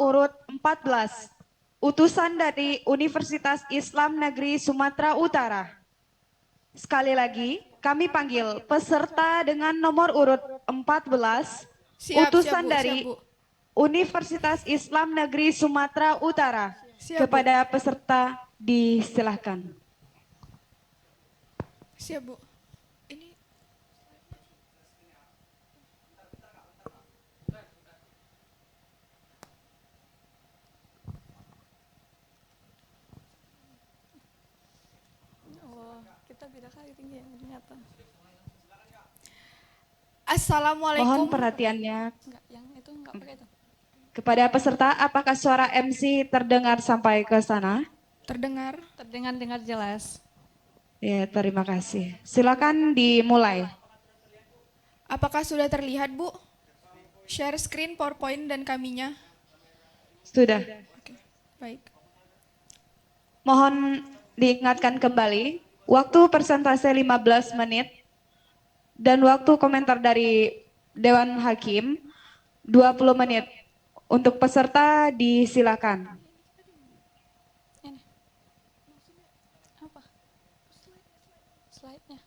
urut 14, utusan dari Universitas Islam Negeri Sumatera Utara. Sekali lagi, kami panggil peserta dengan nomor urut 14, utusan Bu, dari Bu. Universitas Islam Negeri Sumatera Utara. Siap, Bu. Kepada peserta disilahkan. Siap, Bu. Ini kita beda kali tinggi ya ternyata. Assalamualaikum. Mohon perhatiannya Enggak, yang itu enggak pakai itu. kepada peserta, apakah suara MC terdengar sampai ke sana? Terdengar? Terdengar jelas. Ya, terima kasih. Silakan dimulai. Apakah sudah terlihat, Bu? Share screen PowerPoint dan kaminya. Sudah. Oke, baik. Mohon diingatkan kembali, waktu persentase 15 menit dan waktu komentar dari Dewan Hakim 20 menit. Untuk peserta disilakan. Ini. Apa? Slide-nya.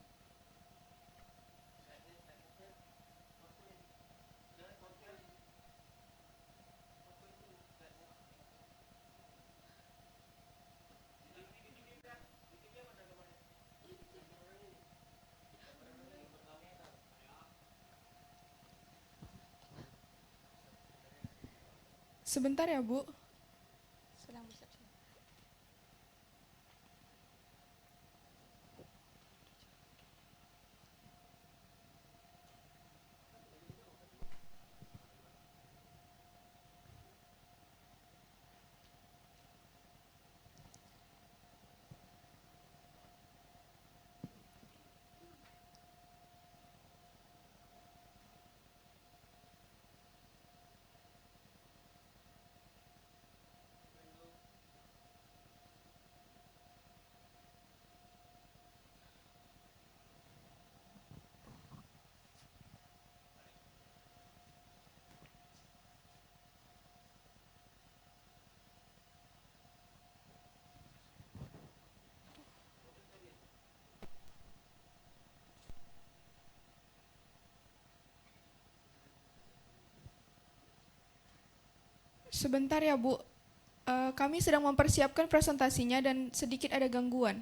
Sebentar ya, Bu. Sedang bersiap. Sebentar ya, Bu. Kami sedang mempersiapkan presentasinya dan sedikit ada gangguan.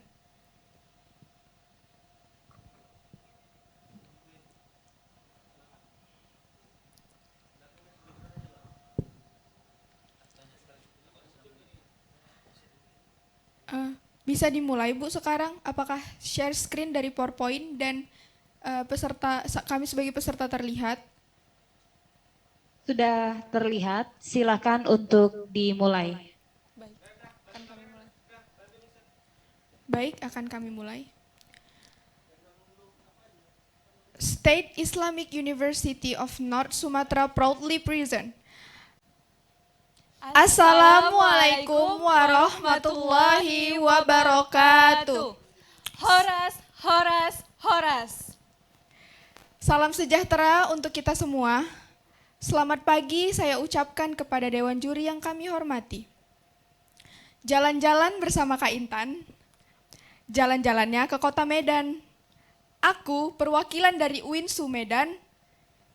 Bisa dimulai, Bu, sekarang? Apakah share screen dari PowerPoint dan kami sebagai peserta terlihat? Sudah terlihat, silakan untuk dimulai. Baik, akan kami mulai. Baik, akan kami mulai. State Islamic University of North Sumatra proudly present. Assalamualaikum warahmatullahi wabarakatuh. Horas, horas, horas. Salam sejahtera untuk kita semua. Selamat pagi saya ucapkan kepada Dewan Juri yang kami hormati. Jalan-jalan bersama Kak Intan. Jalan-jalannya ke kota Medan. Aku perwakilan dari UINSU Medan.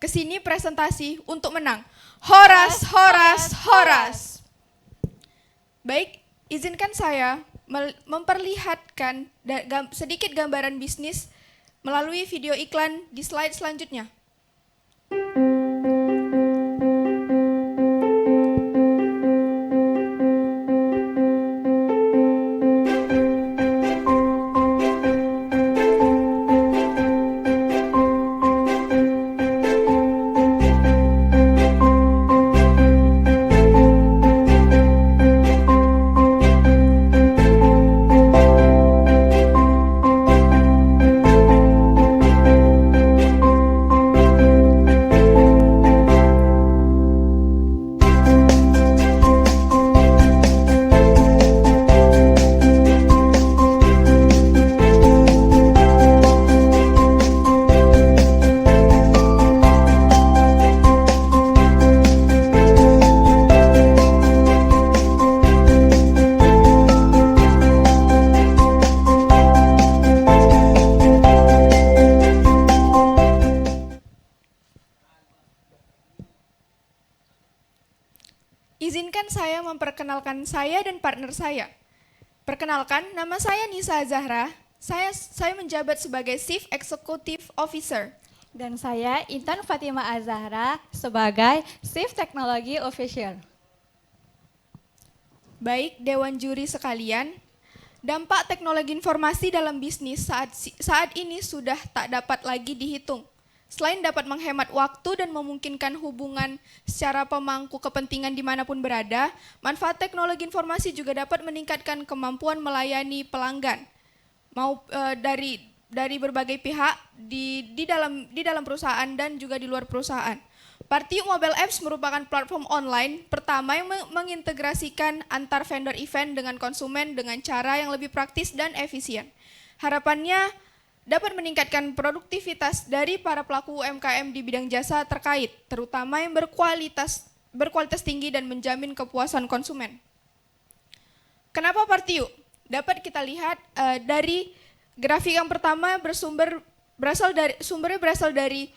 Kesini presentasi untuk menang. Horas, horas, horas. Baik, izinkan saya memperlihatkan sedikit gambaran bisnis melalui video iklan di slide selanjutnya. Izinkan saya memperkenalkan saya dan partner saya. Perkenalkan, nama saya Nisa Zahra. Saya menjabat sebagai Chief Executive Officer. Dan saya Intan Fatima Azahra sebagai Chief Technology Officer. Baik, Dewan Juri sekalian, dampak teknologi informasi dalam bisnis saat ini sudah tak dapat lagi dihitung. Selain dapat menghemat waktu dan memungkinkan hubungan secara pemangku kepentingan dimanapun berada, manfaat teknologi informasi juga dapat meningkatkan kemampuan melayani pelanggan dari berbagai pihak di dalam perusahaan dan juga di luar perusahaan. Partiuk Mobile Apps merupakan platform online pertama yang mengintegrasikan antar vendor event dengan konsumen dengan cara yang lebih praktis dan efisien. Harapannya dapat meningkatkan produktivitas dari para pelaku UMKM di bidang jasa terkait, terutama yang berkualitas tinggi dan menjamin kepuasan konsumen. Kenapa Partiuk? Dapat kita lihat dari grafik yang pertama sumbernya berasal dari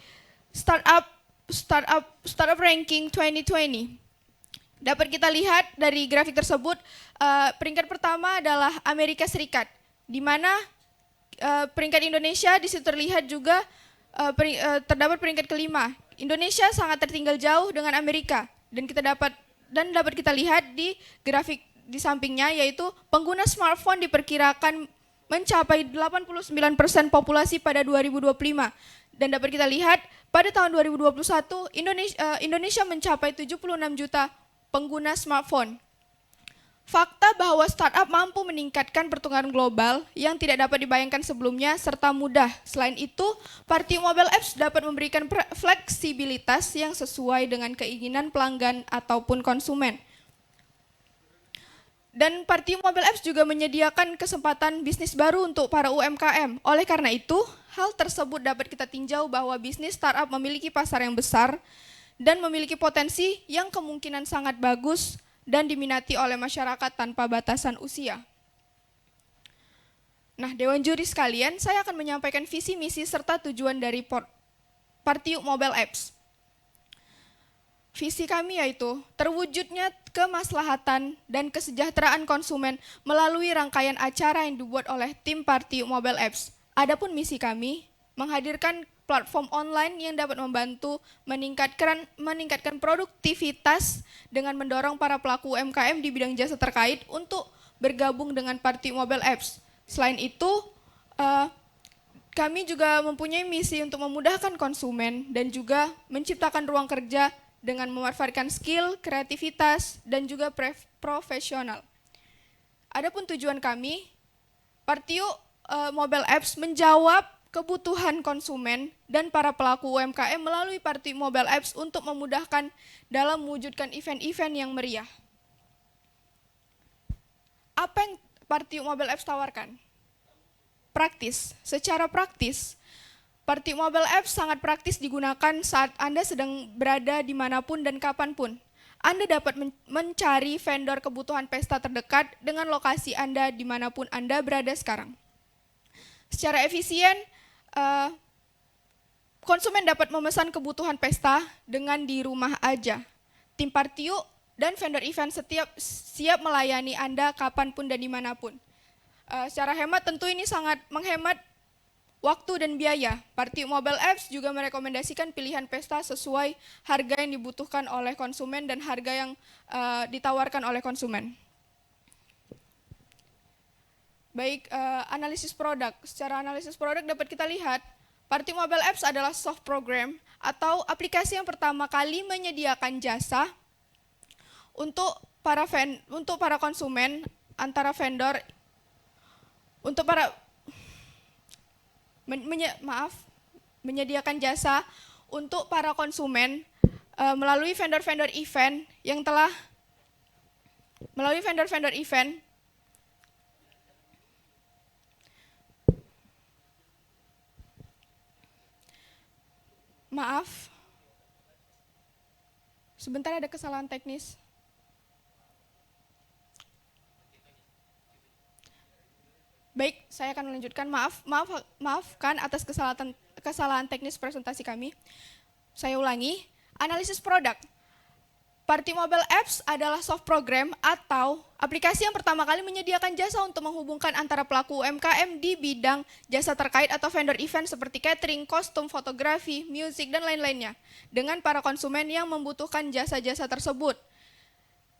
Startup Ranking 2020. Dapat kita lihat dari grafik tersebut, peringkat pertama adalah Amerika Serikat, di mana peringkat Indonesia di situ terlihat juga terdapat peringkat kelima. Indonesia sangat tertinggal jauh dengan Amerika dan dapat kita lihat di grafik di sampingnya, yaitu pengguna smartphone diperkirakan mencapai 89% populasi pada 2025 dan dapat kita lihat pada tahun 2021 Indonesia mencapai 76 juta pengguna smartphone. Fakta bahwa startup mampu meningkatkan pertumbuhan global yang tidak dapat dibayangkan sebelumnya serta mudah. Selain itu, Partiuk Mobile Apps dapat memberikan fleksibilitas yang sesuai dengan keinginan pelanggan ataupun konsumen. Dan Partiuk Mobile Apps juga menyediakan kesempatan bisnis baru untuk para UMKM. Oleh karena itu, hal tersebut dapat kita tinjau bahwa bisnis startup memiliki pasar yang besar dan memiliki potensi yang kemungkinan sangat bagus dan diminati oleh masyarakat tanpa batasan usia. Nah, Dewan Juri sekalian, saya akan menyampaikan visi misi serta tujuan dari Partiuk Mobile Apps. Visi kami yaitu terwujudnya kemaslahatan dan kesejahteraan konsumen melalui rangkaian acara yang dibuat oleh tim Partiuk Mobile Apps. Adapun misi kami, menghadirkan platform online yang dapat membantu meningkatkan produktivitas dengan mendorong para pelaku UMKM di bidang jasa terkait untuk bergabung dengan Partiuk Mobile Apps. Selain itu, kami juga mempunyai misi untuk memudahkan konsumen dan juga menciptakan ruang kerja dengan memanfaatkan skill, kreativitas, dan juga profesional. Adapun tujuan kami, Partiuk Mobile Apps menjawab kebutuhan konsumen dan para pelaku UMKM melalui Partiuk Mobile Apps untuk memudahkan dalam mewujudkan event-event yang meriah. Apa yang Partiuk Mobile Apps tawarkan? Praktis. Secara praktis, Partiuk Mobile Apps sangat praktis digunakan saat Anda sedang berada dimanapun dan kapanpun. Anda dapat mencari vendor kebutuhan pesta terdekat dengan lokasi Anda dimanapun Anda berada sekarang. Secara efisien, konsumen dapat memesan kebutuhan pesta dengan di rumah aja. Tim Partiuk dan vendor event siap melayani Anda kapanpun dan dimanapun. Secara hemat tentu ini sangat menghemat waktu dan biaya. Partiuk Mobile Apps juga merekomendasikan pilihan pesta sesuai harga yang dibutuhkan oleh konsumen dan harga yang ditawarkan oleh konsumen. Baik, analisis produk. Secara analisis produk dapat kita lihat, Partiuk Mobile Apps adalah soft program atau aplikasi yang pertama kali menyediakan jasa untuk para konsumen antara vendor menyediakan jasa untuk para konsumen melalui vendor-vendor event yang telah melalui vendor-vendor event Maaf, sebentar ada kesalahan teknis. Baik, saya akan melanjutkan. Maafkan atas kesalahan teknis presentasi kami. Saya ulangi, analisis produk. Party Mobile Apps adalah soft program atau aplikasi yang pertama kali menyediakan jasa untuk menghubungkan antara pelaku UMKM di bidang jasa terkait atau vendor event seperti catering, kostum, fotografi, musik, dan lain-lainnya dengan para konsumen yang membutuhkan jasa-jasa tersebut.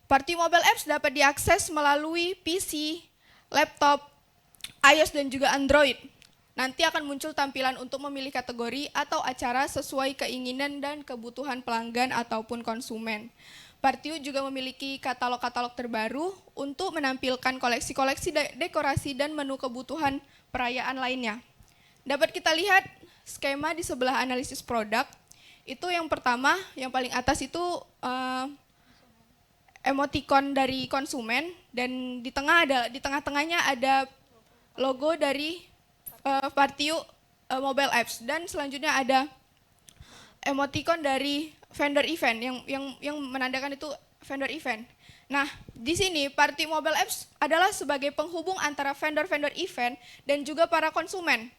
Party Mobile Apps dapat diakses melalui PC, laptop, iOS, dan juga Android. Nanti akan muncul tampilan untuk memilih kategori atau acara sesuai keinginan dan kebutuhan pelanggan ataupun konsumen. Partiu juga memiliki katalog-katalog terbaru untuk menampilkan koleksi-koleksi dekorasi dan menu kebutuhan perayaan lainnya. Dapat kita lihat skema di sebelah analisis produk. Itu yang pertama, yang paling atas itu emoticon dari konsumen, dan di tengah-tengahnya ada logo dari Partiu Mobile Apps, dan selanjutnya ada emoticon dari vendor event yang menandakan itu vendor event. Nah, di sini Partiu Mobile Apps adalah sebagai penghubung antara vendor-vendor event dan juga para konsumen.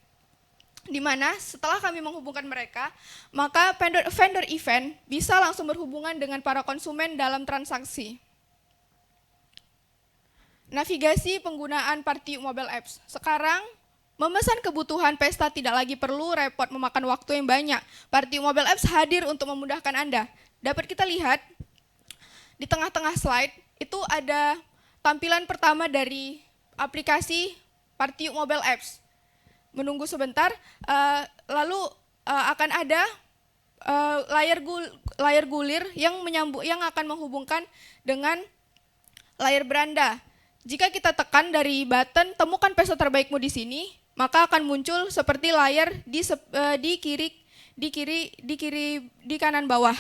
Di mana setelah kami menghubungkan mereka, maka vendor event bisa langsung berhubungan dengan para konsumen dalam transaksi. Navigasi penggunaan Partiu Mobile Apps. Sekarang, memesan kebutuhan pesta tidak lagi perlu repot memakan waktu yang banyak. Partiu Mobile Apps hadir untuk memudahkan Anda. Dapat kita lihat di tengah-tengah slide itu ada tampilan pertama dari aplikasi Partiu Mobile Apps. Menunggu sebentar, lalu akan ada layar gulir yang akan menghubungkan dengan layar beranda. Jika kita tekan dari button temukan pesta terbaikmu di sini, maka akan muncul seperti layar di kanan bawah.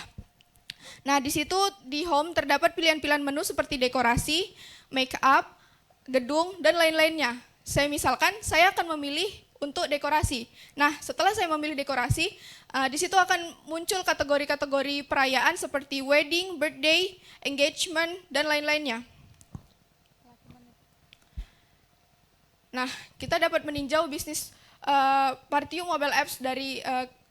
Nah, di situ di home terdapat pilihan-pilihan menu seperti dekorasi, make up, gedung, dan lain-lainnya. Saya akan memilih untuk dekorasi. Nah, setelah saya memilih dekorasi, di situ akan muncul kategori-kategori perayaan seperti wedding, birthday, engagement, dan lain-lainnya. Nah, kita dapat meninjau bisnis Partiu Mobile Apps dari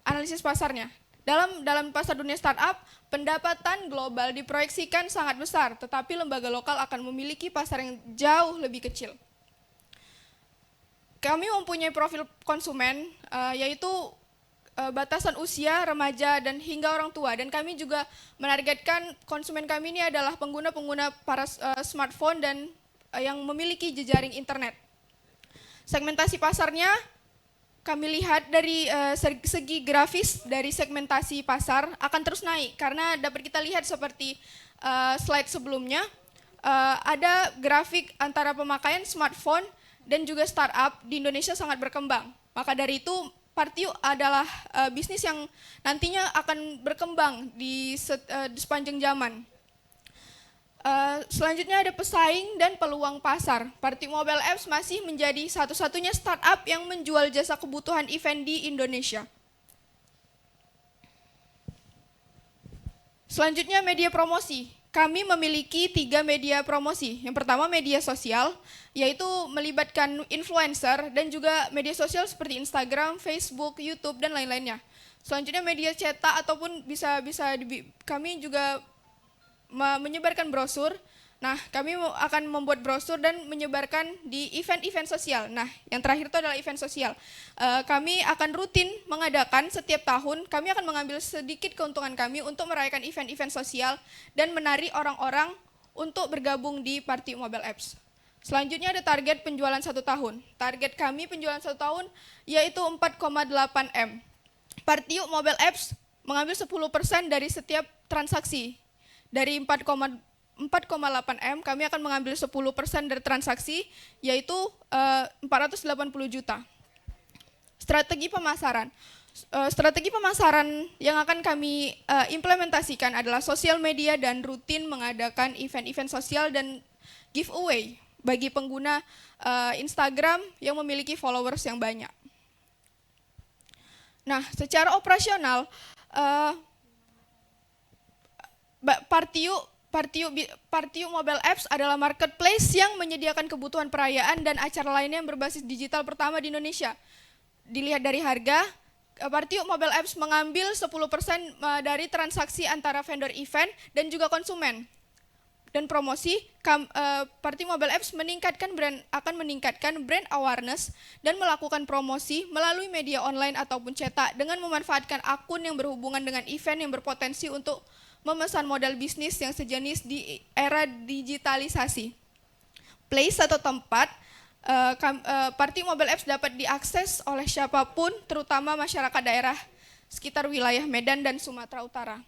analisis pasarnya. Dalam pasar dunia startup, pendapatan global diproyeksikan sangat besar, tetapi lembaga lokal akan memiliki pasar yang jauh lebih kecil. Kami mempunyai profil konsumen, yaitu batasan usia, remaja, dan hingga orang tua. Dan kami juga menargetkan konsumen kami ini adalah pengguna-pengguna para smartphone dan yang memiliki jejaring internet. Segmentasi pasarnya kami lihat dari segi grafis dari segmentasi pasar akan terus naik karena dapat kita lihat seperti slide sebelumnya ada grafik antara pemakaian smartphone dan juga startup di Indonesia sangat berkembang. Maka dari itu Partiu adalah bisnis yang nantinya akan berkembang di sepanjang zaman. Selanjutnya ada pesaing dan peluang pasar. Partiu Mobile Apps masih menjadi satu-satunya startup yang menjual jasa kebutuhan event di Indonesia. Selanjutnya media promosi. Kami memiliki 3 media promosi. Yang pertama media sosial, yaitu melibatkan influencer dan juga media sosial seperti Instagram, Facebook, YouTube, dan lain-lainnya. Selanjutnya media cetak ataupun kami juga menyebarkan brosur. Nah, kami akan membuat brosur dan menyebarkan di event-event sosial. Nah, yang terakhir itu adalah event sosial. Kami akan rutin mengadakan setiap tahun, kami akan mengambil sedikit keuntungan kami untuk merayakan event-event sosial dan menarik orang-orang untuk bergabung di Partiu Mobile Apps. Selanjutnya ada target penjualan 1 tahun. Target kami penjualan 1 tahun yaitu 4,8 M. Partiu Mobile Apps mengambil 10% dari setiap transaksi. Dari 4,8 M, kami akan mengambil 10% dari transaksi, yaitu 480 juta. Strategi pemasaran. Strategi pemasaran yang akan kami implementasikan adalah sosial media dan rutin mengadakan event-event sosial dan giveaway bagi pengguna Instagram yang memiliki followers yang banyak. Nah, secara operasional, Partiu Mobile Apps adalah marketplace yang menyediakan kebutuhan perayaan dan acara lainnya yang berbasis digital pertama di Indonesia. Dilihat dari harga, Partiuk Mobile Apps mengambil 10% dari transaksi antara vendor event dan juga konsumen. Dan promosi, Partiuk Mobile Apps akan meningkatkan brand awareness dan melakukan promosi melalui media online ataupun cetak dengan memanfaatkan akun yang berhubungan dengan event yang berpotensi untuk memesan modal bisnis yang sejenis di era digitalisasi. Place atau tempat, Partiuk Mobile Apps dapat diakses oleh siapapun, terutama masyarakat daerah sekitar wilayah Medan dan Sumatera Utara.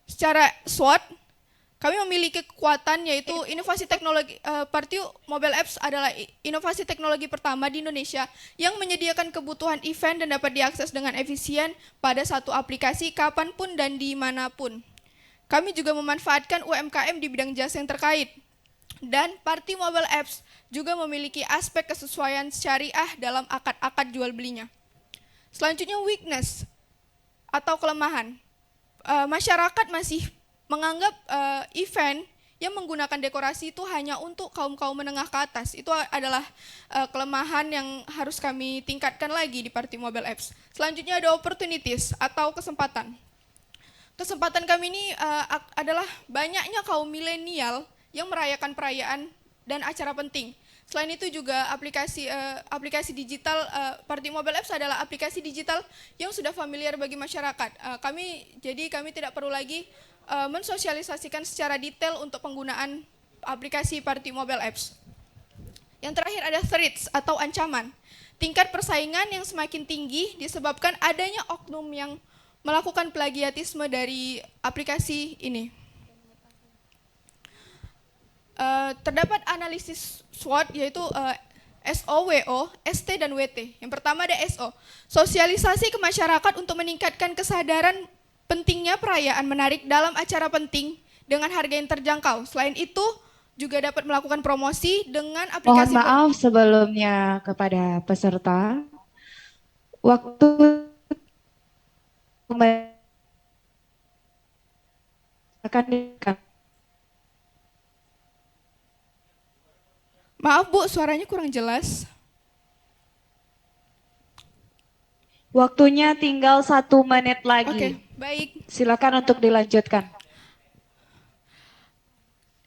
Secara SWOT, kami memiliki kekuatan yaitu inovasi teknologi. Partiuk Mobile Apps adalah inovasi teknologi pertama di Indonesia yang menyediakan kebutuhan event dan dapat diakses dengan efisien pada satu aplikasi kapanpun dan dimanapun. Kami juga memanfaatkan UMKM di bidang jasa yang terkait. Dan Partiuk Mobile Apps juga memiliki aspek kesesuaian syariah dalam akad-akad jual belinya. Selanjutnya weakness atau kelemahan. Masyarakat masih menganggap event yang menggunakan dekorasi itu hanya untuk kaum-kaum menengah ke atas. Itu adalah kelemahan yang harus kami tingkatkan lagi di Partiuk Mobile Apps. Selanjutnya ada opportunities atau kesempatan. Kesempatan kami ini adalah banyaknya kaum milenial yang merayakan perayaan dan acara penting. Selain itu juga aplikasi digital, Partiuk Mobile Apps adalah aplikasi digital yang sudah familiar bagi masyarakat. Kami tidak perlu lagi mensosialisasikan secara detail untuk penggunaan aplikasi Partiuk Mobile Apps. Yang terakhir ada threats atau ancaman. Tingkat persaingan yang semakin tinggi disebabkan adanya oknum yang melakukan plagiatisme dari aplikasi ini. Terdapat analisis SWOT yaitu SO, WO, ST, dan WT. Yang pertama ada SO, sosialisasi ke masyarakat untuk meningkatkan kesadaran pentingnya perayaan menarik dalam acara penting dengan harga yang terjangkau. Selain itu juga dapat melakukan promosi dengan aplikasi. Mohon maaf sebelumnya kepada peserta, waktu akan Maaf Bu, suaranya kurang jelas. Waktunya tinggal 1 menit lagi. Oke, baik. Silakan untuk dilanjutkan.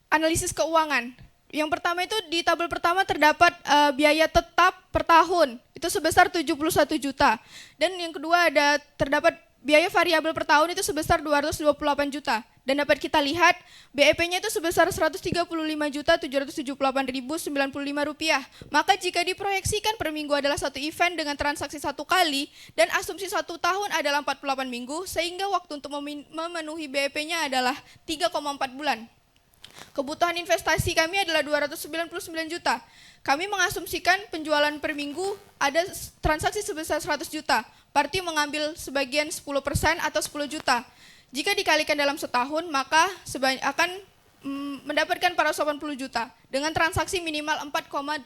Analisis keuangan. Yang pertama itu di tabel pertama terdapat biaya tetap per tahun. Itu sebesar 71 juta. Dan yang kedua terdapat biaya variabel per tahun itu sebesar 228 juta. Dan dapat kita lihat BEP-nya itu sebesar 135.778.095 rupiah. Maka jika diproyeksikan per minggu adalah satu event dengan transaksi 1 kali dan asumsi 1 tahun adalah 48 minggu, sehingga waktu untuk memenuhi BEP-nya adalah 3,4 bulan. Kebutuhan investasi kami adalah 299 juta. Kami mengasumsikan penjualan per minggu ada transaksi sebesar 100 juta. Partiuk mengambil sebagian 10% atau 10 juta. Jika dikalikan dalam setahun, maka akan mendapatkan 480 juta dengan transaksi minimal 4,8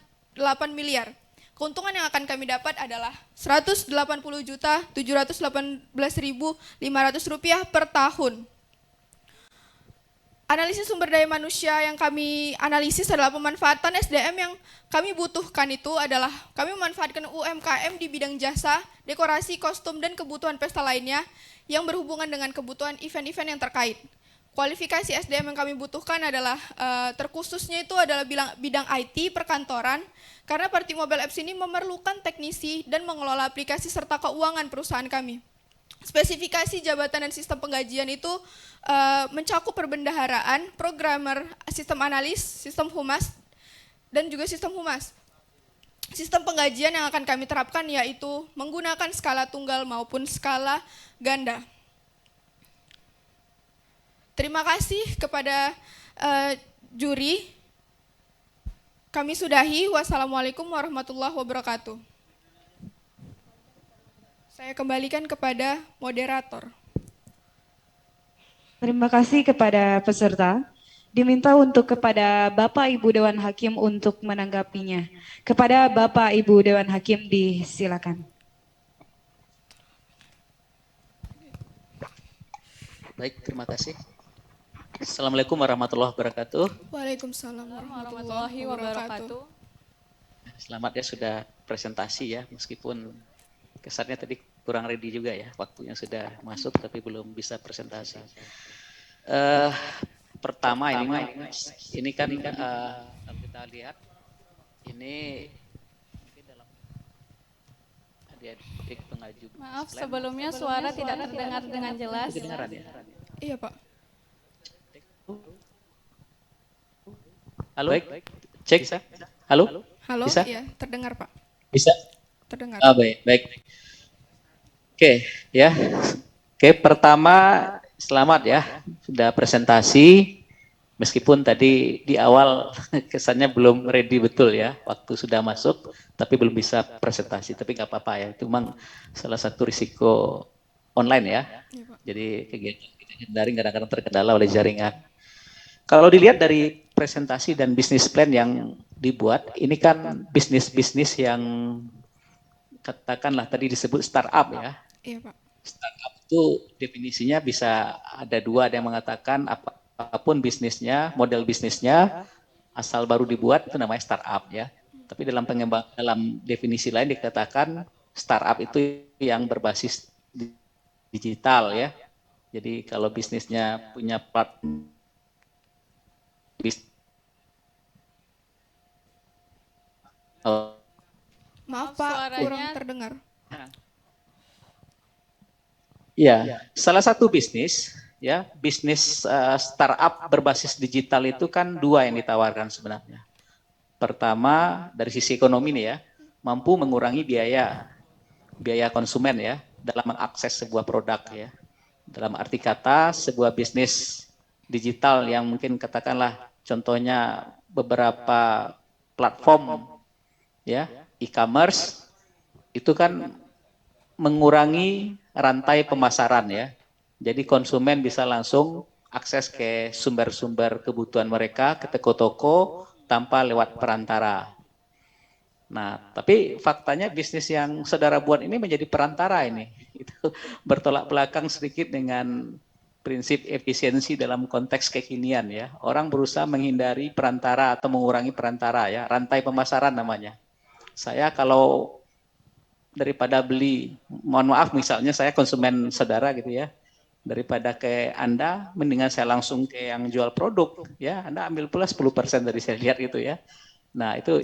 miliar. Keuntungan yang akan kami dapat adalah 180.718.500 rupiah per tahun. Analisis sumber daya manusia yang kami analisis adalah pemanfaatan SDM yang kami butuhkan itu adalah kami memanfaatkan UMKM di bidang jasa, dekorasi, kostum, dan kebutuhan pesta lainnya yang berhubungan dengan kebutuhan event-event yang terkait. Kualifikasi SDM yang kami butuhkan adalah terkhususnya itu adalah bidang IT, perkantoran, karena Partiuk Mobile Apps ini memerlukan teknisi dan mengelola aplikasi serta keuangan perusahaan kami. Spesifikasi jabatan dan sistem penggajian itu mencakup perbendaharaan, programmer, sistem analis, sistem humas, dan juga sistem humas. Sistem penggajian yang akan kami terapkan yaitu menggunakan skala tunggal maupun skala ganda. Terima kasih kepada juri. Kami sudahi. Wassalamualaikum warahmatullahi wabarakatuh. Saya kembalikan kepada moderator. Terima kasih kepada peserta. Diminta untuk kepada Bapak Ibu Dewan Hakim untuk menanggapinya. Kepada Bapak Ibu Dewan Hakim disilakan. Baik, terima kasih. Assalamualaikum warahmatullahi wabarakatuh. Waalaikumsalam warahmatullahi wabarakatuh. Selamat ya sudah presentasi ya, meskipun Kesannya tadi kurang ready juga ya, waktunya sudah masuk tapi belum bisa presentasi. Pertama ini kan kalau kita lihat ini mungkin dalam adik-adik pengaju. Maaf, sebelumnya suara tidak terdengar dengan jelas. Kedengaran ya? Iya, Pak. Halo, baik. Cek. Halo? Halo, Bisa? iya, terdengar, Pak. Bisa? Terdengar. Baik. Oke, ya. Oke, pertama selamat ya, sudah presentasi. Meskipun tadi di awal kesannya belum ready betul ya, waktu sudah masuk, tapi belum bisa presentasi. Tapi nggak apa-apa ya, itu memang salah satu risiko online ya. Iya, Pak. Jadi kegiatan daring kadang-kadang terkendala oleh jaringan. Kalau dilihat dari presentasi dan bisnis plan yang dibuat, ini kan bisnis-bisnis yang katakanlah tadi disebut startup ya. Iya, Pak. Startup itu definisinya bisa ada dua, ada yang mengatakan apapun bisnisnya, model bisnisnya, asal baru dibuat itu namanya startup ya. Tapi dalam definisi lain dikatakan startup itu yang berbasis digital ya. Jadi kalau bisnisnya punya Maaf, Pak, suaranya- kurang terdengar. Ya, salah satu bisnis ya, bisnis startup berbasis digital itu kan dua yang ditawarkan sebenarnya. Pertama dari sisi ekonomi nih ya, mampu mengurangi biaya konsumen ya dalam mengakses sebuah produk ya. Dalam arti kata sebuah bisnis digital yang mungkin katakanlah contohnya beberapa platform ya, e-commerce itu kan mengurangi rantai pemasaran ya. Jadi konsumen bisa langsung akses ke sumber-sumber kebutuhan mereka ke toko-toko tanpa lewat perantara. Nah, tapi faktanya bisnis yang saudara buat ini menjadi perantara ini. Itu bertolak belakang sedikit dengan prinsip efisiensi dalam konteks kekinian ya. Orang berusaha menghindari perantara atau mengurangi perantara ya, rantai pemasaran namanya. Saya kalau daripada beli, mohon maaf misalnya saya konsumen saudara gitu ya, daripada ke Anda, mendingan saya langsung ke yang jual produk ya, Anda ambil pula 10% dari saya lihat gitu ya. Nah itu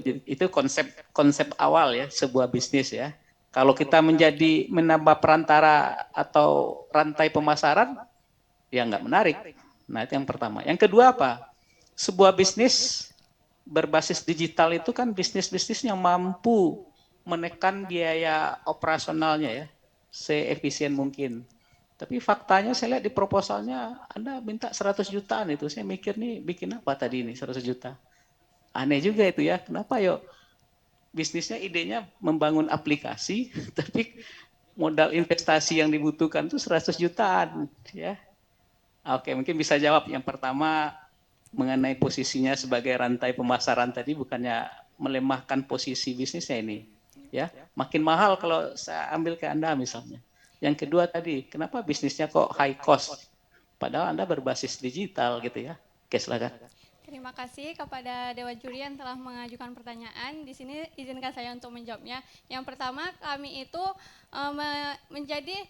konsep awal ya sebuah bisnis ya. Kalau kita menambah perantara atau rantai pemasaran, ya nggak menarik. Nah itu yang pertama. Yang kedua apa? Sebuah bisnis berbasis digital itu kan bisnis-bisnis yang mampu menekan biaya operasionalnya ya, seefisien mungkin. Tapi faktanya saya lihat di proposalnya Anda minta 100 jutaan itu. Saya mikir nih bikin apa tadi ini 100 juta. Aneh juga itu ya. Kenapa yuk? Bisnisnya idenya membangun aplikasi tapi modal investasi yang dibutuhkan itu 100 jutaan ya. Oke, mungkin bisa jawab yang pertama mengenai posisinya sebagai rantai pemasaran tadi bukannya melemahkan posisi bisnisnya ini. Ya, makin mahal kalau saya ambil ke Anda misalnya. Yang kedua tadi, kenapa bisnisnya kok high cost? Padahal Anda berbasis digital gitu ya. Oke, silakan. Terima kasih kepada Dewan Juri yang telah mengajukan pertanyaan. Di sini izinkan saya untuk menjawabnya. Yang pertama, kami itu menjadi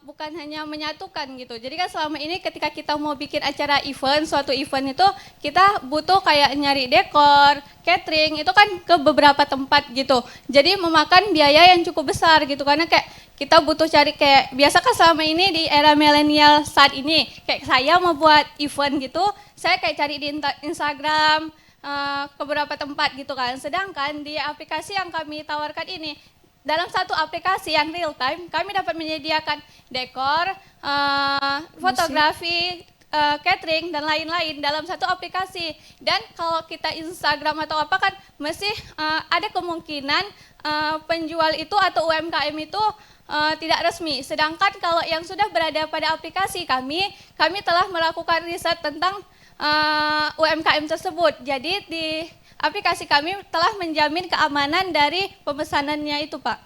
bukan hanya menyatukan gitu. Jadi kan selama ini ketika kita mau bikin acara event, suatu event itu kita butuh kayak nyari dekor, catering, itu kan ke beberapa tempat gitu. Jadi memakan biaya yang cukup besar gitu, karena kayak kita butuh cari kayak, biasa kan selama ini di era milenial saat ini, kayak saya mau buat event gitu, saya kayak cari di Instagram, ke beberapa tempat gitu kan. Sedangkan di aplikasi yang kami tawarkan ini, dalam satu aplikasi yang real time, kami dapat menyediakan dekor, fotografi, catering, dan lain-lain dalam satu aplikasi. Dan kalau kita Instagram atau apa kan, masih ada kemungkinan penjual itu atau UMKM itu tidak resmi. Sedangkan kalau yang sudah berada pada aplikasi kami telah melakukan riset tentang UMKM tersebut. Jadi di aplikasi kami telah menjamin keamanan dari pemesanannya itu, Pak.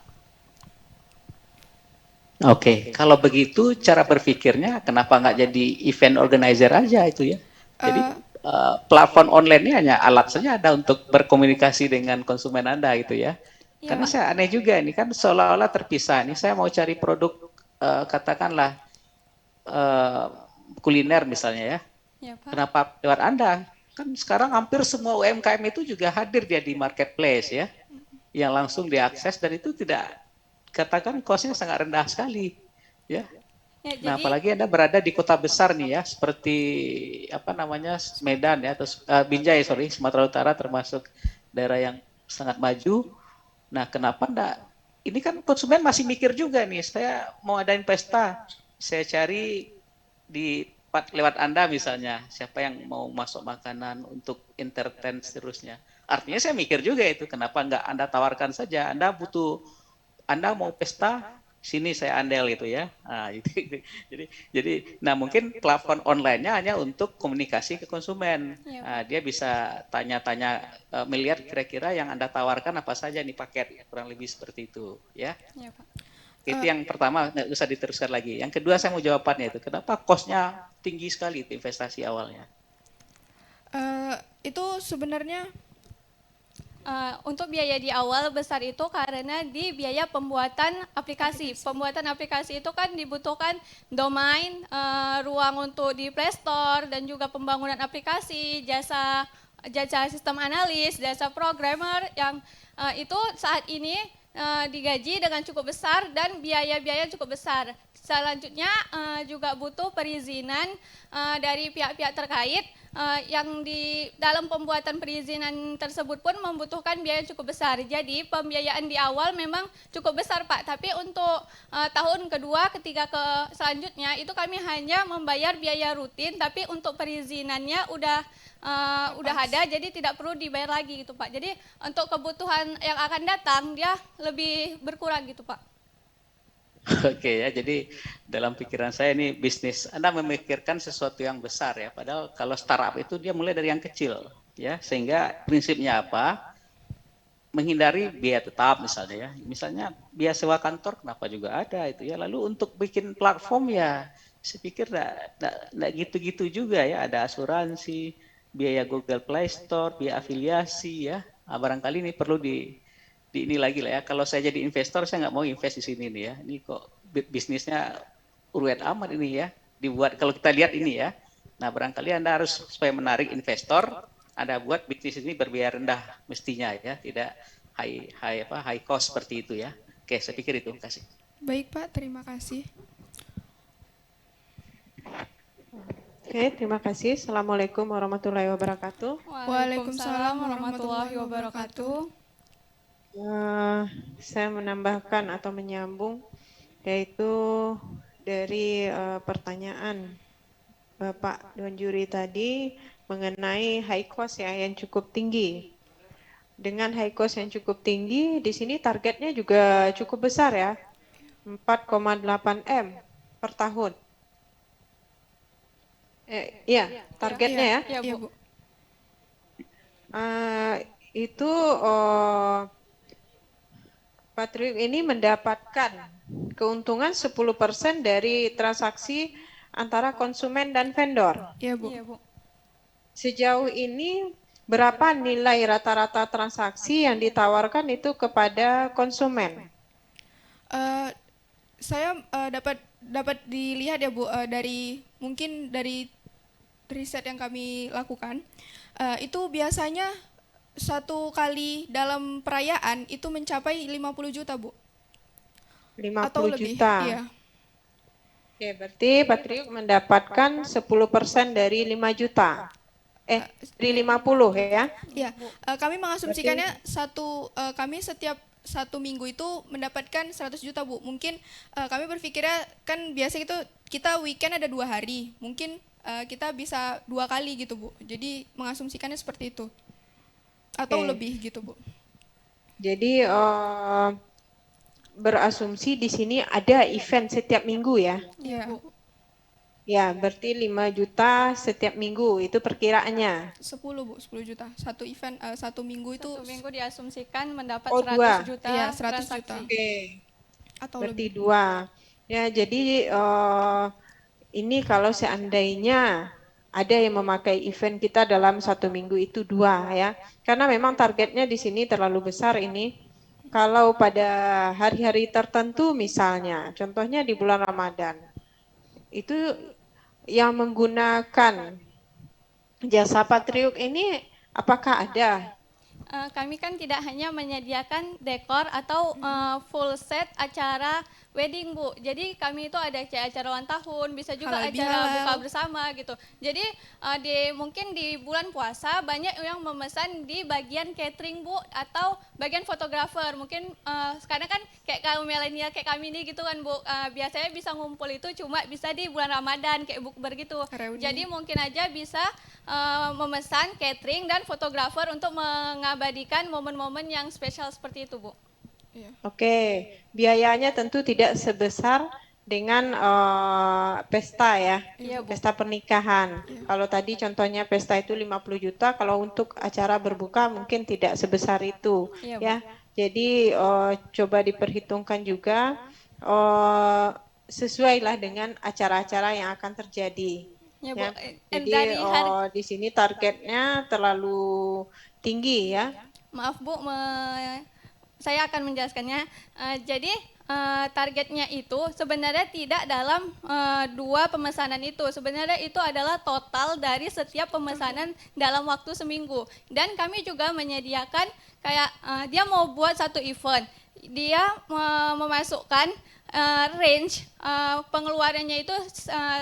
Oke, kalau begitu cara berpikirnya kenapa nggak jadi event organizer aja itu ya? Jadi platform online ini hanya alat saja ada untuk berkomunikasi dengan konsumen Anda gitu ya. Iya, Karena Pak. saya aneh juga ini kan seolah-olah terpisah. Ini saya mau cari produk katakanlah eh, kuliner misalnya ya. Iya, Pak. Kenapa lewat Anda? Kan sekarang hampir semua UMKM itu juga hadir dia di marketplace ya, yang langsung diakses dan itu tidak katakan cost-nya sangat rendah sekali ya. Ya, Nah, jadi apalagi Anda berada di kota besar nih ya, seperti apa namanya Medan ya, atau Binjai sorry, Sumatera Utara termasuk daerah yang sangat maju. Nah, kenapa enggak? Ini kan konsumen masih mikir juga nih, saya mau adain pesta, saya cari di lewat Anda misalnya, siapa yang mau masuk makanan untuk entertain seterusnya. Artinya saya mikir juga itu, kenapa enggak Anda tawarkan saja, Anda mau pesta, sini saya andel itu ya. Nah, nah mungkin platform online-nya hanya untuk komunikasi ke konsumen. Iya, Nah, dia bisa tanya-tanya melihat kira-kira yang Anda tawarkan apa saja nih paket, kurang lebih seperti itu ya. iya, Pak. Itu yang pertama, nggak usah diteruskan lagi. Yang kedua saya mau jawabannya itu, kenapa cost-nya tinggi sekali itu investasi awalnya? Itu sebenarnya Untuk biaya di awal besar itu karena di biaya pembuatan aplikasi. Pembuatan aplikasi itu kan dibutuhkan domain, ruang untuk di Play Store, dan juga pembangunan aplikasi, jasa sistem analis, jasa programmer yang itu saat ini digaji dengan cukup besar dan biaya-biaya cukup besar. Selanjutnya juga butuh perizinan dari pihak-pihak terkait yang di dalam pembuatan perizinan tersebut pun membutuhkan biaya cukup besar. Jadi pembiayaan di awal memang cukup besar, Pak. Tapi untuk tahun kedua, ketiga selanjutnya itu kami hanya membayar biaya rutin, tapi untuk perizinannya udah ada, jadi tidak perlu dibayar lagi gitu, Pak. Jadi untuk kebutuhan yang akan datang dia lebih berkurang gitu, Pak. Oke ya, jadi dalam pikiran saya ini bisnis, Anda memikirkan sesuatu yang besar ya, padahal kalau startup itu dia mulai dari yang kecil ya, sehingga prinsipnya apa? Menghindari biaya tetap misalnya ya, misalnya biaya sewa kantor kenapa juga ada itu ya, lalu untuk bikin platform ya, saya pikir enggak gitu-gitu juga ya, ada asuransi, biaya Google Play Store, biaya afiliasi ya, nah, barangkali ini perlu di ini lagi lah ya. Kalau saya jadi investor, saya nggak mau invest di sini nih ya. Ini kok bisnisnya urut amat ini ya. Dibuat kalau kita lihat ini ya. Nah, barangkali Anda harus supaya menarik investor, Anda buat bisnis ini berbiaya rendah mestinya ya, tidak high cost seperti itu ya. Oke, saya pikir itu. Terima kasih. baik Pak, terima kasih. Oke, terima kasih. Assalamualaikum warahmatullahi wabarakatuh. Waalaikumsalam warahmatullahi wabarakatuh. Saya menambahkan atau menyambung, yaitu dari pertanyaan Bapak Dewan Juri tadi mengenai high cost ya yang cukup tinggi. Dengan high cost yang cukup tinggi, di sini targetnya juga cukup besar ya, 4,8 M per tahun. Iya, targetnya ya. Iya, Iya, Bu. Bu. Itu Patrick ini mendapatkan keuntungan 10% dari transaksi antara konsumen dan vendor. Iya, Bu. Iya, Bu. Sejauh ini berapa nilai rata-rata transaksi yang ditawarkan itu kepada konsumen? Saya dapat dilihat ya Bu, mungkin dari riset yang kami lakukan, itu biasanya satu kali dalam perayaan itu mencapai 50 juta, Bu. 50 Atau lebih. juta. Iya. Oke, berarti Patrick mendapatkan 10% dari 5 juta. Dari 50 ya. Iya, kami mengasumsikannya kami setiap satu minggu itu mendapatkan 100 juta, Bu. Mungkin kami berpikirnya kan biasa itu kita weekend ada 2 hari, mungkin kita bisa 2 kali gitu, Bu. Jadi mengasumsikannya seperti itu. Atau Oke. lebih gitu, Bu. Jadi berasumsi di sini ada event setiap minggu ya. Iya. Ya, berarti 5 juta setiap minggu itu perkiraannya. 10, Bu, 10 juta. Satu event satu minggu itu Satu minggu diasumsikan mendapat Oh, 100 dua. juta Iya, 100 juta. transaksi. Oke. atau Berarti lebih. 2. Ya, jadi ini kalau seandainya ada yang memakai event kita dalam 1 minggu itu 2 ya. Karena memang targetnya di sini terlalu besar ini. kalau pada hari-hari tertentu misalnya, contohnya di bulan Ramadan, itu yang menggunakan jasa Patriuk ini apakah ada? Kami kan tidak hanya menyediakan dekor atau full set acara wedding, Bu. Jadi kami itu ada acara ulang tahun, bisa juga Halal acara bihalal. buka bersama gitu. Jadi mungkin di bulan puasa banyak yang memesan di bagian catering, Bu, atau bagian fotografer. Mungkin sekarang kan kayak kaum milenial kayak kami ini gitu kan, Bu. Biasanya bisa ngumpul itu cuma bisa di bulan Ramadan kayak bukber gitu. Reuni. Jadi mungkin aja bisa memesan catering dan fotografer untuk mengabadikan momen-momen yang spesial seperti itu, Bu. Iya. Oke, biayanya tentu tidak sebesar dengan pesta ya, Iya, Bu. pesta pernikahan. Kalau tadi contohnya pesta itu 50 juta, kalau untuk acara berbuka mungkin tidak sebesar itu Iya, Bu. ya. Jadi coba diperhitungkan juga sesuailah dengan acara-acara yang akan terjadi. Ya, Bu. Ya. Jadi Dari di sini targetnya terlalu tinggi ya. Maaf, Bu, saya akan menjelaskannya. Jadi targetnya itu sebenarnya tidak dalam dua pemesanan itu. Sebenarnya itu adalah total dari setiap pemesanan dalam waktu seminggu. Dan kami juga menyediakan kayak dia mau buat satu event, dia memasukkan range pengeluarannya itu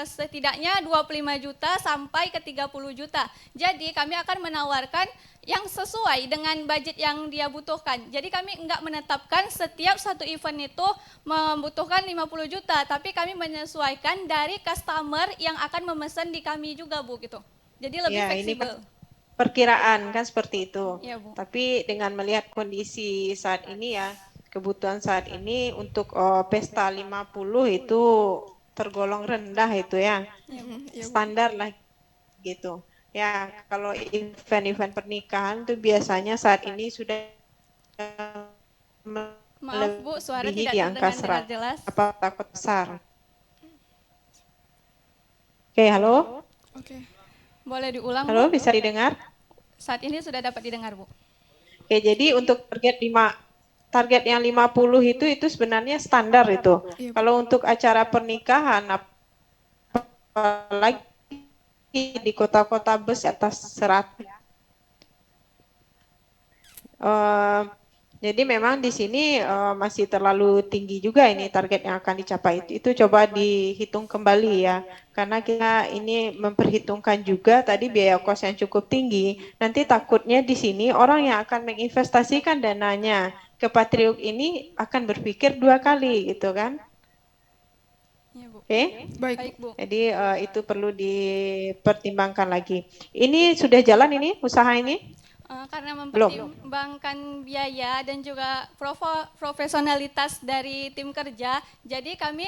setidaknya 25 juta sampai ke 30 juta. Jadi kami akan menawarkan yang sesuai dengan budget yang dia butuhkan. Jadi kami enggak menetapkan setiap satu event itu membutuhkan 50 juta, tapi kami menyesuaikan dari customer yang akan memesan di kami juga, Bu, gitu. Jadi lebih Ya, ini fleksibel. perkiraan kan seperti itu. Iya, Bu. Tapi dengan melihat kondisi saat ini ya, kebutuhan saat ini untuk pesta 50 itu tergolong rendah itu ya. Iya, Bu. Standar lah gitu. Ya, kalau event-event pernikahan itu biasanya saat ini sudah Maaf, Bu, suara melebihi tidak di angka terdengar dengan jelas. apa takut besar. Oke, halo? Oke. Boleh diulang, Halo, Bu? bisa didengar? Saat ini sudah dapat didengar, Bu. Oke, jadi untuk target yang 50 itu sebenarnya standar itu. Iya, Bu. Kalau untuk acara pernikahan apalagi di kota-kota besar atas 100. Jadi memang di sini masih terlalu tinggi juga ini target yang akan dicapai. Itu coba dihitung kembali ya. Karena kita ini memperhitungkan juga tadi biaya kos yang cukup tinggi. Nanti takutnya di sini orang yang akan menginvestasikan dananya ke Patriuk ini akan berpikir 2 kali gitu kan. Iya, Bu. Oke? Baik, Baik, Bu. Jadi itu perlu dipertimbangkan lagi. Ini sudah jalan ini usaha ini? Karena Belum. mempertimbangkan biaya dan juga profesionalitas dari tim kerja, jadi kami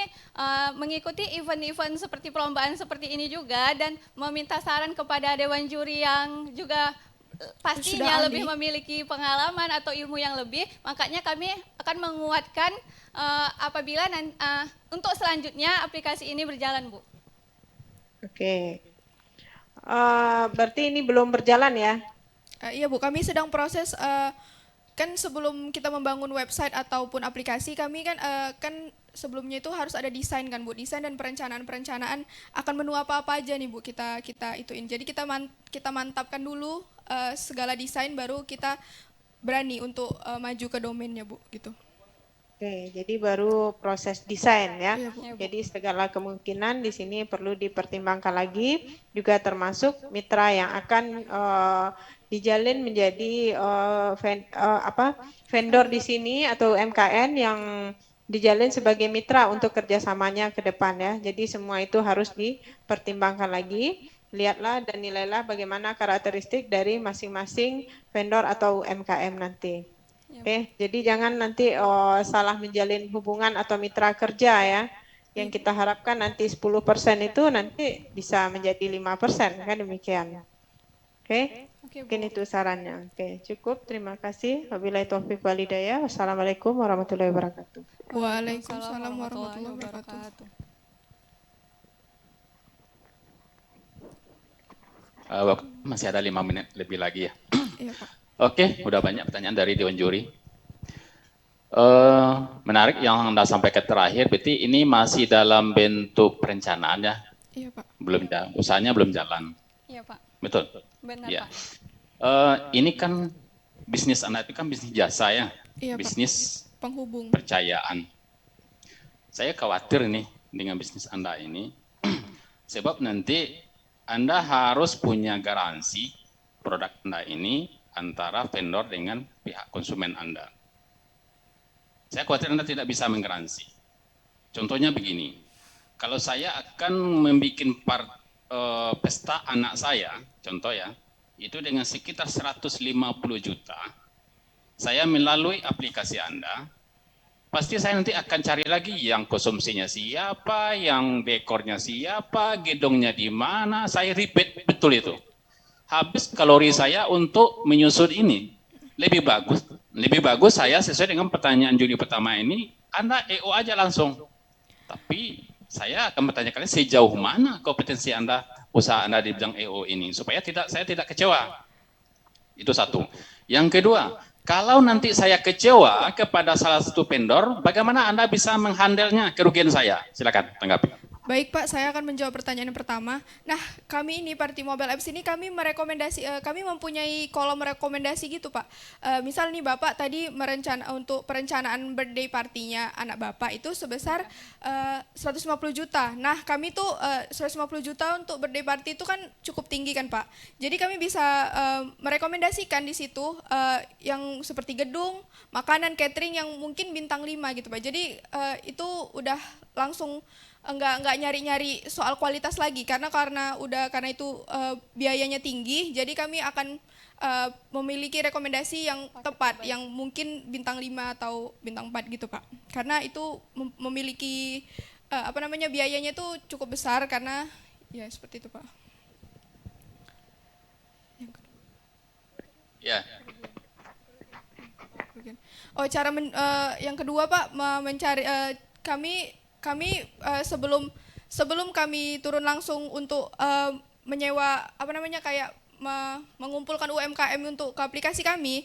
mengikuti event-event seperti perlombaan seperti ini juga dan meminta saran kepada dewan juri yang juga pastinya Sudah ahli. lebih memiliki pengalaman atau ilmu yang lebih. Makanya kami akan menguatkan apabila untuk selanjutnya aplikasi ini berjalan, Bu. Oke. Berarti ini belum berjalan ya? Iya, Bu, kami sedang proses kan sebelum kita membangun website ataupun aplikasi kami kan sebelumnya itu harus ada desain kan, Bu. Desain dan perencanaan akan menu apa-apa aja nih, Bu, kita ituin. Jadi kita mantapkan dulu segala desain baru kita berani untuk maju ke domainnya, Bu, gitu. Oke, jadi baru proses desain ya. Iya, Bu. Jadi segala kemungkinan di sini perlu dipertimbangkan lagi, juga termasuk mitra yang akan dijalin menjadi vendor di sini atau MKN yang dijalin sebagai mitra untuk kerjasamanya ke depan ya. Jadi semua itu harus dipertimbangkan lagi. Lihatlah dan nilailah bagaimana karakteristik dari masing-masing vendor atau MKM nanti. Oke, jadi jangan nanti salah menjalin hubungan atau mitra kerja ya. Yang kita harapkan nanti 10% itu nanti bisa menjadi 5%, kan demikian. Oke, Oke, Bu. mungkin itu sarannya. Oke, cukup. Terima kasih. Wabillahi taufiq wal hidayah. Wassalamualaikum warahmatullahi wabarakatuh. Waalaikumsalam warahmatullahi wabarakatuh. Masih ada 5 menit lebih lagi ya. Iya, Pak. Oke, udah banyak pertanyaan dari Dewan Juri. Menarik yang Anda sampaikan terakhir, berarti ini masih dalam bentuk perencanaan ya, Iya Pak. usahanya belum jalan, Iya Pak, betul? benar Ya. Pak. Ini kan bisnis Anda itu kan bisnis jasa ya, Iya Pak. bisnis Penghubung. percayaan. Saya khawatir nih dengan bisnis Anda ini, sebab nanti Anda harus punya garansi produk Anda ini antara vendor dengan pihak konsumen Anda. Saya khawatir Anda tidak bisa menggaransi. Contohnya begini, kalau saya akan membuat pesta anak saya, contoh ya, itu dengan sekitar 150 juta, saya melalui aplikasi Anda, pasti saya nanti akan cari lagi yang konsumsinya siapa, yang dekornya siapa, gedongnya di mana, saya repeat betul itu. Habis kalori saya untuk menyusun ini. Lebih bagus saya sesuai dengan pertanyaan Juni pertama ini, Anda EO aja langsung. Tapi saya akan bertanya kalian sejauh mana kompetensi Anda, usaha Anda di bidang EO ini, supaya saya tidak kecewa. Itu satu. Yang kedua, kalau nanti saya kecewa kepada salah satu vendor, bagaimana Anda bisa menghandlenya kerugian saya? Silakan tanggapi. Baik Pak, saya akan menjawab pertanyaan yang pertama. Nah, kami ini Party Mobile Apps ini kami kami mempunyai kolom rekomendasi gitu Pak. Misal nih Bapak tadi untuk perencanaan birthday partinya anak Bapak itu sebesar 150 juta. Nah, kami tuh 150 juta untuk birthday party itu kan cukup tinggi kan Pak. Jadi kami bisa merekomendasikan di situ yang seperti gedung, makanan, catering yang mungkin bintang 5 gitu Pak. Jadi itu udah langsung enggak nyari-nyari soal kualitas lagi karena itu biayanya tinggi, jadi kami akan memiliki rekomendasi yang tepat yang mungkin bintang 5 atau bintang 4 gitu Pak. Karena itu memiliki biayanya itu cukup besar karena ya seperti itu Pak. Ya. Oh, yang kedua Pak mencari kami sebelum kami turun langsung untuk menyewa mengumpulkan UMKM untuk ke aplikasi kami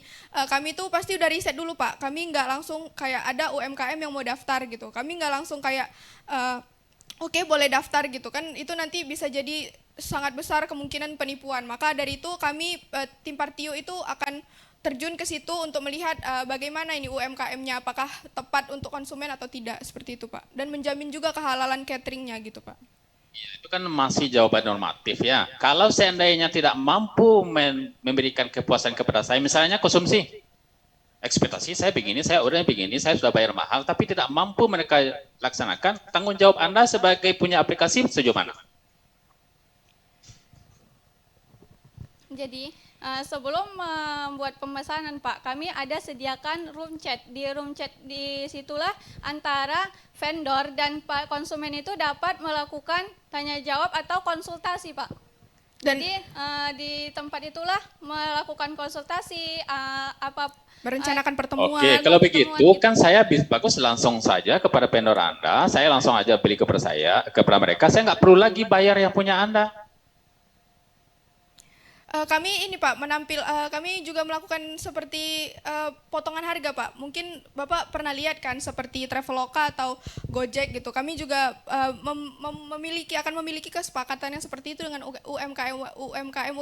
tuh pasti udah riset dulu Pak. Kami nggak langsung kayak ada UMKM yang mau daftar gitu. Kami nggak langsung kayak oke, boleh daftar gitu kan, itu nanti bisa jadi sangat besar kemungkinan penipuan. Maka dari itu kami tim Partio itu akan terjun ke situ untuk melihat bagaimana ini UMKM-nya, apakah tepat untuk konsumen atau tidak, seperti itu Pak. Dan menjamin juga kehalalan cateringnya gitu Pak. Ya, itu kan masih jawaban normatif ya. Kalau seandainya tidak mampu memberikan kepuasan kepada saya, misalnya konsumsi, ekspektasi saya begini, saya ordernya begini, saya sudah bayar mahal, tapi tidak mampu mereka laksanakan, tanggung jawab Anda sebagai punya aplikasi sejauh mana? Jadi sebelum membuat pemesanan Pak, kami ada sediakan room chat. Di room chat di situlah antara vendor dan konsumen itu dapat melakukan tanya jawab atau konsultasi Pak. Jadi di tempat itulah melakukan konsultasi merencanakan pertemuan. Oke, kalau begitu gitu. Kan saya bagus langsung saja kepada vendor Anda, saya langsung aja beli kepada mereka, saya nggak perlu lagi bayar yang punya Anda. Kami ini Pak kami juga melakukan seperti potongan harga Pak. Mungkin Bapak pernah lihat kan seperti Traveloka atau Gojek gitu. Kami juga akan memiliki kesepakatan yang seperti itu dengan UMKM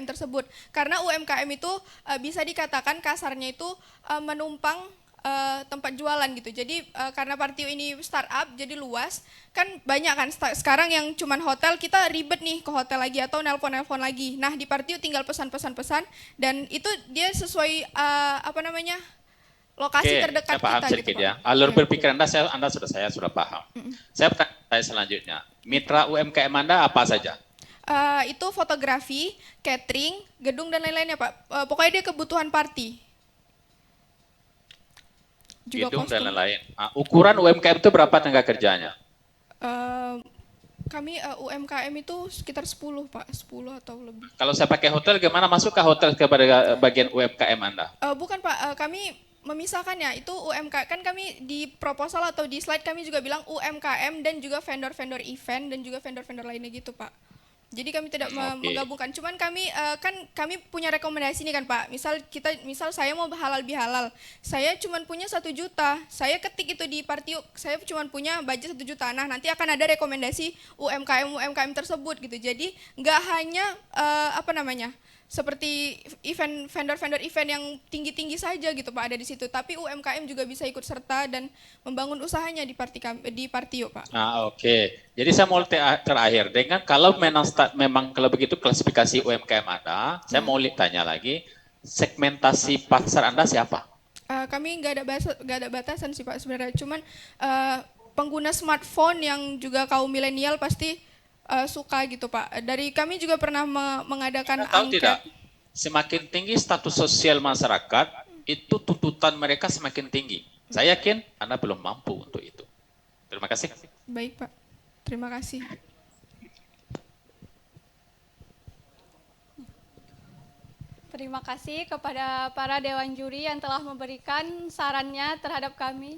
tersebut. Karena UMKM itu bisa dikatakan kasarnya itu menumpang tempat jualan gitu. Jadi karena Partio ini startup jadi luas, kan banyak kan sekarang yang cuman hotel, kita ribet nih ke hotel lagi atau nelpon lagi. Nah, di Partio tinggal pesan dan itu dia sesuai lokasi terdekat saya paham kita sedikit gitu, ya. Alur berpikir saya sudah paham. Saya bertanya selanjutnya, mitra UMKM Anda apa saja? Itu fotografi, catering, gedung dan lain-lainnya Pak. Pokoknya dia kebutuhan party. Juga gedung kostum. dan lain-lain. Ukuran UMKM itu berapa tenaga kerjanya? Kami UMKM itu sekitar 10 Pak, 10 atau lebih. Kalau saya pakai hotel, gimana masuk ke hotel kepada bagian UMKM Anda? Bukan Pak, kami memisahkannya, itu UMKM, kan kami di proposal atau di slide kami juga bilang UMKM dan juga vendor-vendor event dan juga vendor-vendor lainnya gitu Pak. Jadi kami tidak Oke. menggabungkan. Cuman kami kami punya rekomendasi nih kan Pak. Misal saya mau halal bihalal. Saya cuman punya 1 juta. Saya ketik itu di Partiuk. Saya cuman punya budget 1 juta. Nah, nanti akan ada rekomendasi UMKM tersebut gitu. Jadi nggak hanya seperti vendor-vendor event yang tinggi-tinggi saja gitu Pak ada di situ, tapi UMKM juga bisa ikut serta dan membangun usahanya di Partio Pak. Oke. Jadi saya mau terakhir dengan kalau memang kalau begitu klasifikasi UMKM ada, saya mau tanya lagi segmentasi pasar Anda siapa? Kami nggak ada batasan sih Pak sebenarnya, cuman pengguna smartphone yang juga kaum milenial pasti suka gitu Pak. Dari kami juga pernah mengadakan Tahu angket. tidak? Semakin tinggi status sosial masyarakat, itu tuntutan mereka semakin tinggi. Saya yakin Anda belum mampu untuk itu. Terima kasih. Baik Pak, terima kasih. Terima kasih kepada para dewan juri yang telah memberikan sarannya terhadap kami.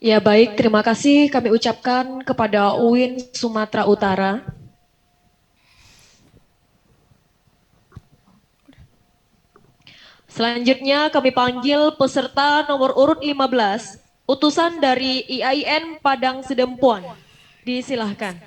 Ya baik, terima kasih kami ucapkan kepada UIN Sumatera Utara. Selanjutnya kami panggil peserta nomor urut 15, utusan dari IAIN Padang Sedempuan. Disilahkan.